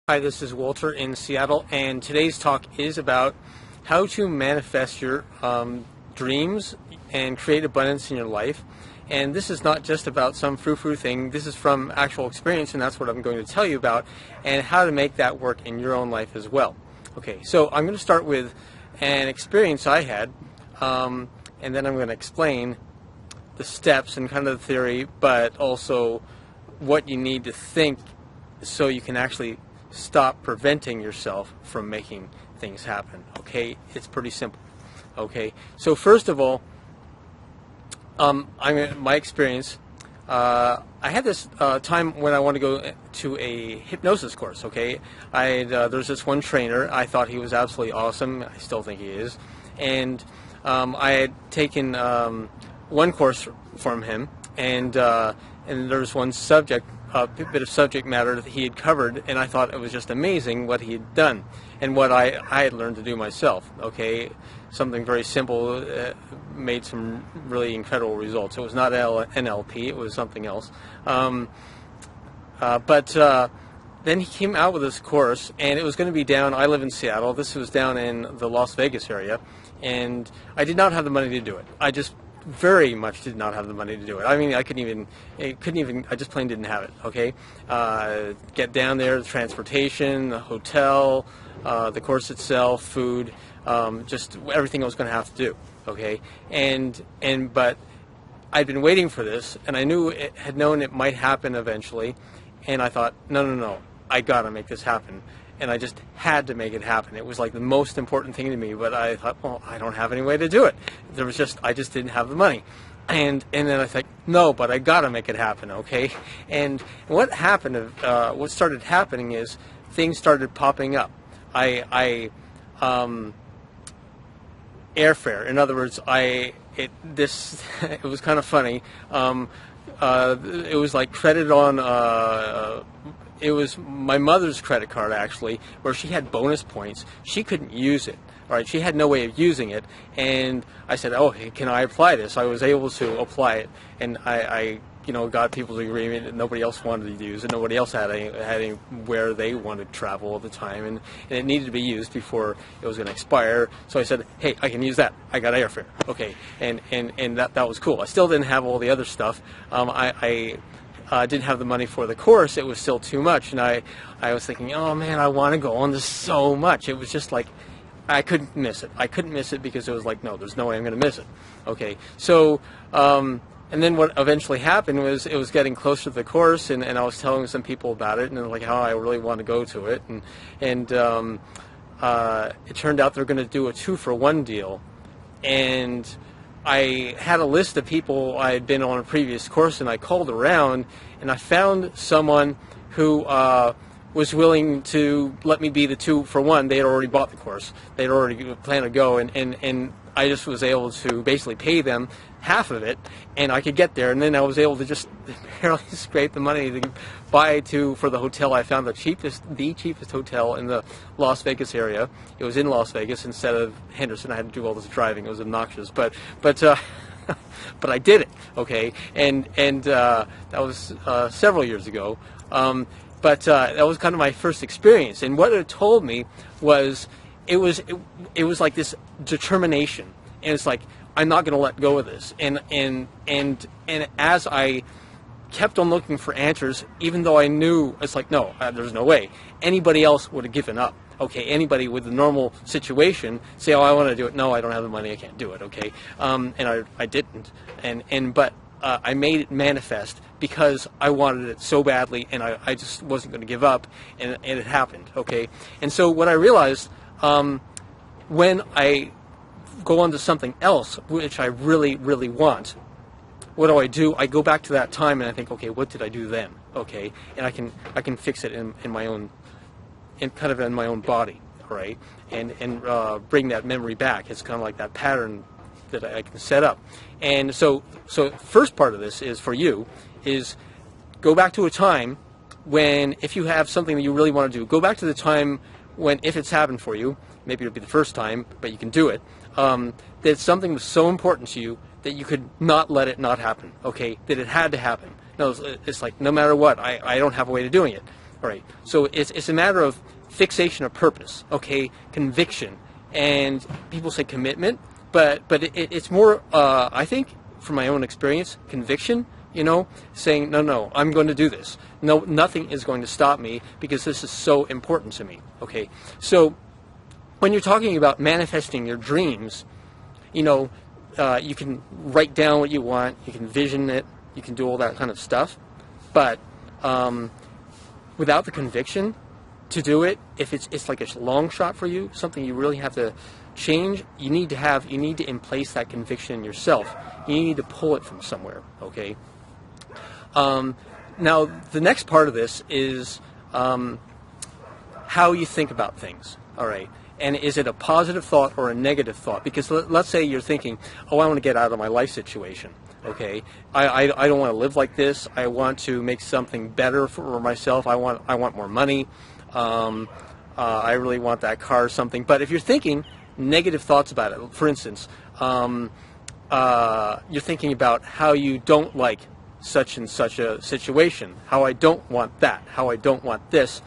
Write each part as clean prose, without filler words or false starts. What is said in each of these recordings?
Hi, this is Walter in Seattle, and today's talk is about how to manifest your dreams and create abundance in your life. And this is not just about some frou-frou thing. This is from actual experience, and that's what I'm going to tell you about, and how to make that work in your own life as well. Okay, so I'm going to start with an experience I had, and then I'm going to explain the steps and kind of the theory, but also what you need to think so you can actually stop preventing yourself from making things happen. Okay, it's pretty simple. Okay, so first of all, my experience. I had this time when I wanted to go to a hypnosis course. Okay, there's this one trainer. I thought he was absolutely awesome. I still think he is, and I had taken one course from him, and there was one subject. A bit of subject matter that he had covered, and I thought it was just amazing what he had done and what I had learned to do myself. Okay, something very simple made some really incredible results. It was not NLP, it was something else. But then he came out with this course, and it was going to be down. I live in Seattle. This was down in the Las Vegas area, and I did not have the money to do it. I just very much did not have the money to do it. I mean, I just plain didn't have it, okay? Get down there, the transportation, the hotel, the course itself, food, just everything I was going to have to do, okay? But I'd been waiting for this, and I had known it might happen eventually, and I thought, no, I gotta make this happen. And I just had to make it happen. It was like the most important thing to me, but I thought, well, I don't have any way to do it. I just didn't have the money. And then I thought, no, but I gotta make it happen, okay? And what happened, what started happening is things started popping up. Airfare, in other words, it was kind of funny. It was like credit on, it was my mother's credit card, actually, where she had bonus points. She couldn't use it, all right? She had no way of using it, and I said, oh, hey, can I apply this? I was able to apply it, and I got people's agreement that nobody else wanted to use it. Nobody else had anywhere they wanted to travel at the time, and it needed to be used before it was going to expire. So I said, hey, I can use that. I got airfare. Okay, and that was cool. I still didn't have all the other stuff. I didn't have the money for the course. It was still too much, and I was thinking, oh man, I want to go on this so much. It was just like I couldn't miss it. I couldn't miss it because it was like, no, there's no way I'm going to miss it. Okay, so and then what eventually happened was it was getting closer to the course, and I was telling some people about it, and like how I really want to go to it, and it turned out they're going to do a 2-for-1 deal, and I had a list of people I had been on a previous course, and I called around, and I found someone who was willing to let me be the 2-for-1. They had already bought the course. They had already planned to go, and I just was able to basically pay them half of it, and I could get there, and then I was able to just barely scrape the money to buy for the hotel. I found the cheapest hotel in the Las Vegas area. It was in Las Vegas instead of Henderson. I had to do all this driving. It was obnoxious, but but I did it. Okay, and that was several years ago. But that was kind of my first experience, and what it told me was it was like this determination, and it's like, I'm not going to let go of this. And as I kept on looking for answers, even though I knew, it's like, no, there's no way. Anybody else would have given up. Okay, anybody with a normal situation say, oh, I want to do it. No, I don't have the money. I can't do it. Okay, and I didn't. But I made it manifest because I wanted it so badly, and I just wasn't going to give up, and it happened. Okay, and so what I realized when I go on to something else, which I really, really want, what do? I go back to that time and I think, okay, what did I do then? Okay, and I can fix it in my own, in my own body, right? And bring that memory back. It's kind of like that pattern that I can set up. And so first part of this is for you is go back to a time when, if you have something that you really want to do, go back to the time when, if it's happened for you, maybe it'll be the first time, but you can do it, that something was so important to you that you could not let it not happen, okay, that it had to happen. No, it's like, no matter what, I don't have a way of doing it. All right. So it's a matter of fixation of purpose. Okay. Conviction, and people say commitment, but it's more. I think, from my own experience, conviction. Saying no, I'm going to do this. No, nothing is going to stop me because this is so important to me. Okay. So when you're talking about manifesting your dreams, you can write down what you want, you can vision it, you can do all that kind of stuff, but without the conviction to do it, if it's like a long shot for you, something you really have to change, you need to in place that conviction in yourself. You need to pull it from somewhere. Okay. Now the next part of this is how you think about things. All right. And is it a positive thought or a negative thought? Because let's say you're thinking, oh, I want to get out of my life situation. Okay, I don't want to live like this. I want to make something better for myself. I want more money. I really want that car or something. But if you're thinking negative thoughts about it, for instance, you're thinking about how you don't like such and such a situation, how I don't want that, how I don't want this.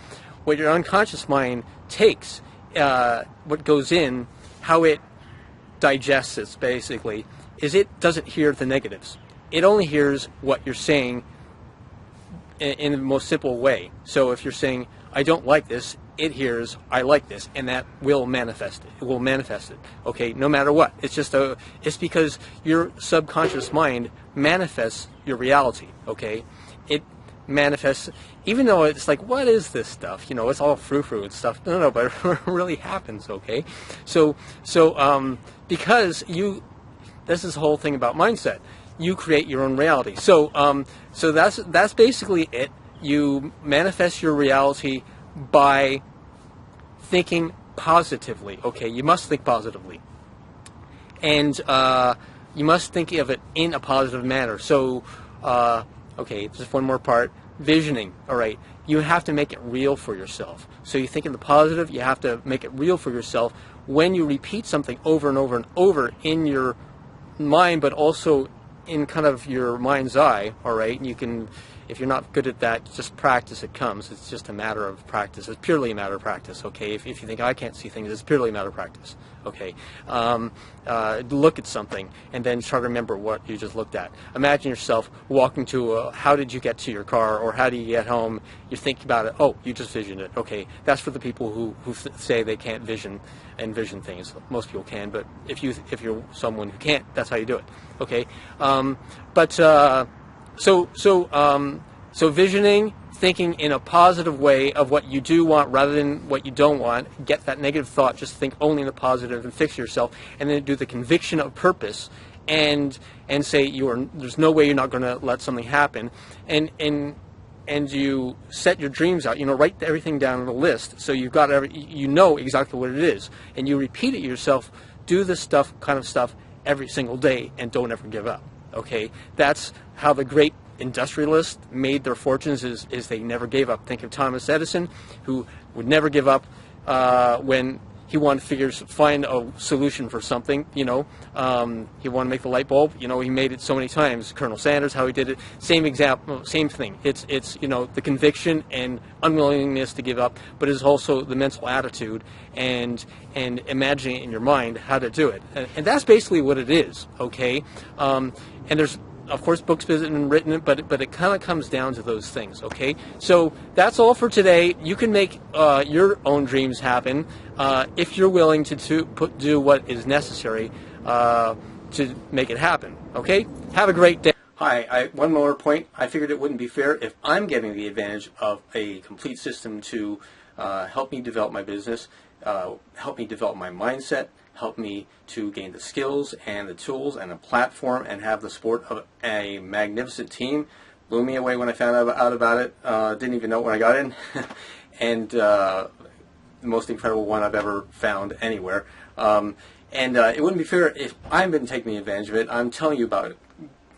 What your unconscious mind takes, what goes in, how it digests it basically, is it doesn't hear the negatives. It only hears what you're saying in the most simple way. So if you're saying, I don't like this, it hears, I like this, and that will manifest it. It will manifest it. Okay, no matter what. It's because your subconscious mind manifests your reality. Okay, it manifests, even though it's like, what is this stuff? It's all frou-frou and stuff. No, but it really happens. Okay, so because this is the whole thing about mindset. You create your own reality. So that's basically it. You manifest your reality by thinking positively. Okay, you must think positively, and you must think of it in a positive manner. So, okay, just one more part: visioning. All right, you have to make it real for yourself. So you think in the positive. You have to make it real for yourself. When you repeat something over and over and over in your mind, but also in kind of your mind's eye. All right, and you can. If you're not good at that, just practice. It comes. It's just a matter of practice. It's purely a matter of practice. Okay. If you think I can't see things, it's purely a matter of practice. Okay. Look at something and then try to remember what you just looked at. Imagine yourself walking to how did you get to your car, or how do you get home? You think about it. Oh, you just visioned it. Okay. That's for the people who say they can't vision things. Most people can, but if you're someone who can't, that's how you do it. Okay. So visioning, thinking in a positive way of what you do want rather than what you don't want. Get that negative thought. Just think only in the positive and fix yourself. And then do the conviction of purpose and say there's no way you're not going to let something happen. And you set your dreams out. Write everything down on a list so you've got exactly what it is. And you repeat it yourself. Do this kind of stuff every single day, and don't ever give up. Okay, that's how the great industrialists made their fortunes, is they never gave up. Think of Thomas Edison, who would never give up when he wanted to find a solution for something. He wanted to make the light bulb. He made it so many times. Colonel Sanders, how he did it, same example, same thing. It's the conviction and unwillingness to give up, but it's also the mental attitude and imagining it in your mind how to do it. And that's basically what it is. Okay, and there's, of course, books been written, but it kind of comes down to those things. Okay, so that's all for today. You can make your own dreams happen if you're willing to do what is necessary to make it happen. Okay, have a great day. Hi, one more point. I figured it wouldn't be fair if I'm getting the advantage of a complete system to help me develop my business, help me develop my mindset, help me to gain the skills and the tools and a platform and have the support of a magnificent team. Blew me away when I found out about it. Didn't even know it when I got in. And the most incredible one I've ever found anywhere. It wouldn't be fair if I've been taking advantage of it. I'm telling you about it,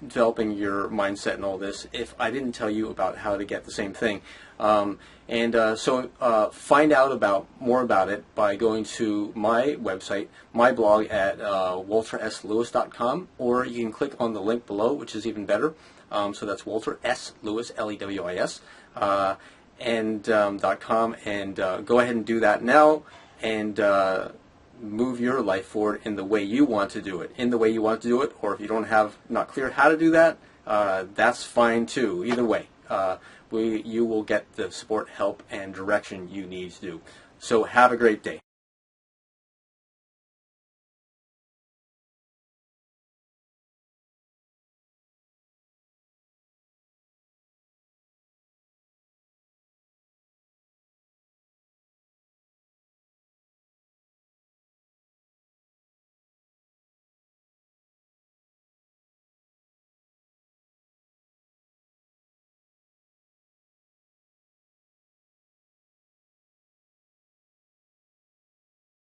developing your mindset and all this, if I didn't tell you about how to get the same thing. So find out more about it by going to my website, my blog at walterslewis.com, or you can click on the link below, which is even better. So that's Walter S. Lewis, Lewis. and .com, and go ahead and do that now, and move your life forward in the way you want to do it, or if you don't have not clear how to do that, that's fine too. Either way, you will get the support, help, and direction you need to do. So have a great day.